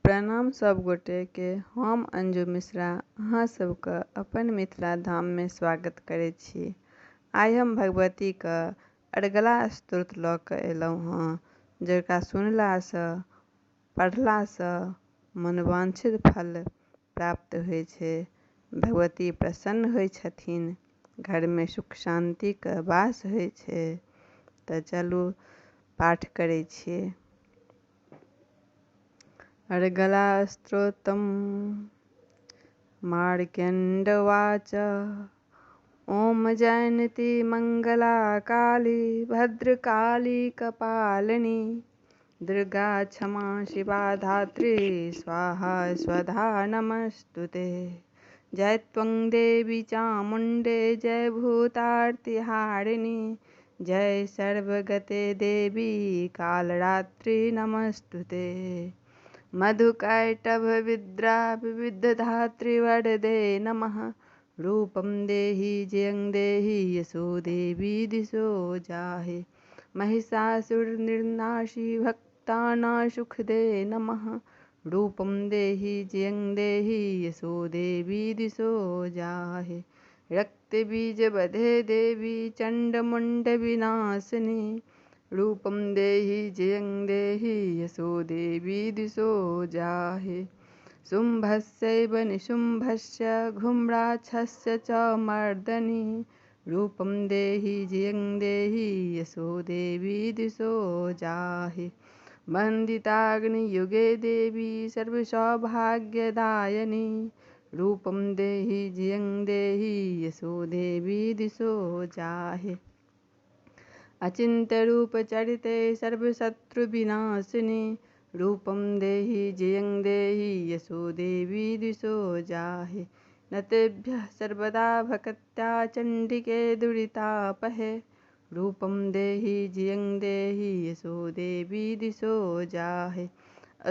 प्रणाम सब गोटे के। हम अंजू मिश्रा अहाँ सबके अपन मिथिला धाम में स्वागत करै छी। आइ हम भगवती के अरगला स्तोत्र लऽ कऽ एलहुँ हँ, जकरा सुनलासँ पढ़लासँ मनवांछित फल प्राप्त होइ छै। भगवती प्रसन्न होइ छथिन, घर में सुख शांति के वास होइ छै। तऽ चलू पाठ करै छियै। अर्गला स्तोत्रम। मार्कण्डेयवाच। ओम जयन्ती मंगला काली भद्रकाली कपालिनी दुर्गा क्षमा शिवा धात्री स्वाहा स्वधा नमस्तुते। जय त्वं देवी चामुण्डे जय भूतार्तिहारिणी जय सर्वगते देवी कालरात्रि नमस्तुते। मधुकैटभ विद्रा विविधधात्री वरदे नमः। रूपं देहि जयं देहि यशो देवी दिशो जाहे। महिषासुरनिर्नाशी भक्तानां सुखदे नमः। रूपं देहि जयं देहि यशो देवी दिशो जाहे। रक्तबीजवधे देवी चण्डमुण्डविनाशिनी रूपं देहि जयं देहि यशो देवी दिशो जाहे। शुम्भस्यैव निशुम्भस्य घुम्राक्षस्य च मर्दनी रूपं देहि जयं देहि यशो देवी दिशो जाहे। वन्दिताग्नियुगे देवी सर्वसौभाग्यदायिनी रूपं देहि जयं देहि यशो देवी दिशो जाहे। अचिन्त्यरूपचरिते सर्वशत्रुविनाशिनी रूपं देहि जयं देहि यशो देवी दिशो जाहे। नतेभ्यः सर्वदा भक्त्या चण्डिके दुरितापहे रूपं देहि जयं देहि यशो देवी दिशो जाहे।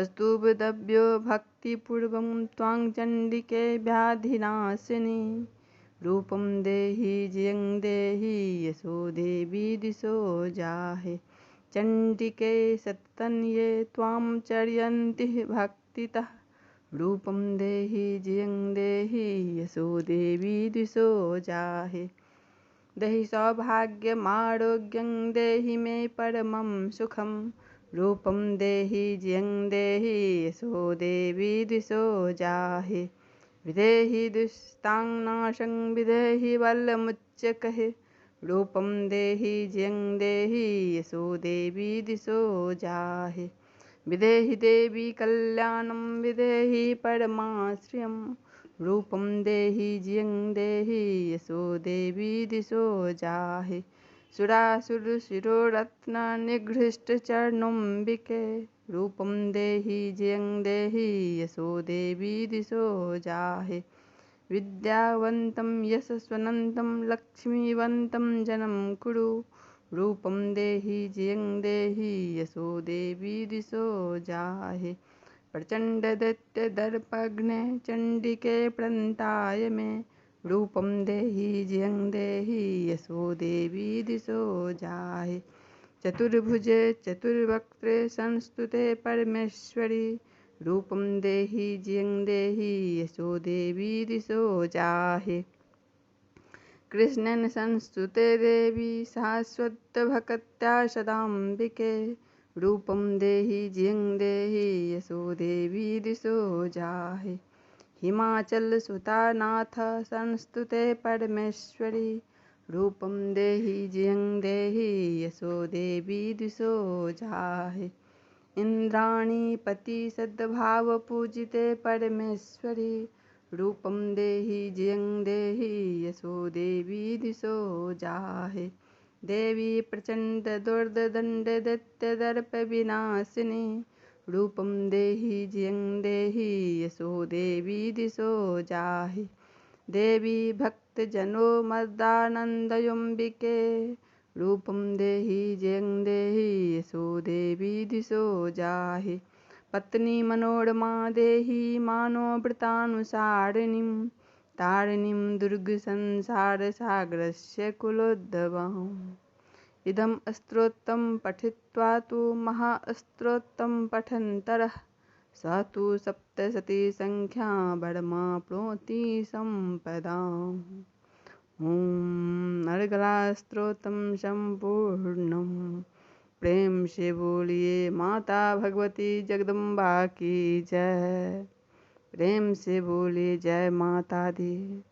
अस्तुभ्यो भक्तिपूर्वं त्वां चण्डिके व्याधिनाशिनी रूपं देहि जयं देहि यशो देवी दिशो जाहे। चण्डिके सततं ये त्वां चर्यन्ति भक्तितः रूपं देहि जयं देहि यशो देवी दिशो जाहे। देहि सौभाग्यमारोग्यं देहि मे परमं सुखं रूपं देहि जयं देहि यशो देवी दिशो जाहे। विदेहि दुष्टां नाशं विदेहि बलमुच्चकहे रूपं देहि जयं देहि यशो देवी दिशो जाहे। विदेहि देवी कल्याणं विदेहि परमाश्रयं रूपं देहि जयं देहि यशो देवी दिशो जाहे। सुरासुरशिरोरत्ननिगृष्टचरणोऽम्बिके रूपं देहि जयं देहि यशो देवी दिशो जाहे। विद्यावन्तं यशस्वन्तं लक्ष्मीवन्तं जनं कुरु रूपं देहि जयं देहि यशो देवी दिशो जाहे। प्रचण्डदैत्यदर्पघ्ने चण्डिके प्रन्ताय मे रूपं देहि जयं देहि यशो देवी दिशो जाहे। चतुर्भुजे चतुर्वक्त्रे संस्तुते परमेश्वरी रूपं देहि जयं देहि यशो देवी दिशो जाहे। कृष्णेन संस्तुते देवी शाश्वतभक्त्या सदाम्बिके रूपं देहि जयं देहि यशो देवी दिशो जाहे। हिमाचलसुता नाथ संस्तुते परमेश्वरी रूपं देहि जयं देहि यशो देवी दिशो जाहे। इन्द्राणीपति सद्भावपूजिते परमेश्वरी रूपं देहि जयं देहि यशो देवी दिशो जाहे। देवी प्रचण्डदुर्दण्डदैत्यदर्पविनाशिनी रूपं देहि जयं देहि यशो देवी दिशो जाहे। देवी भक्तजनोन्मदानन्दयुम्बिके रूपं देहि जयं देहि यशो देवी दिशो जाहे। पत्नी मनोरमा देहि मानोव्रतानुसारिणीं तारिणीं दुर्गसंसारसागरस्य कुलोद्भवाम्। इदं स्तोत्रं पठित्वा तु महास्तोत्रं पठन्तरः सा तु सप्तशती संख्या बड़माप्नोति सम्पदाम्। ॐ अर्गला स्तोत्रम संपूर्णम। प्रेम से बोलिए माता भगवती जगदम्बा की जय। प्रेम से बोलिए जय माता दी।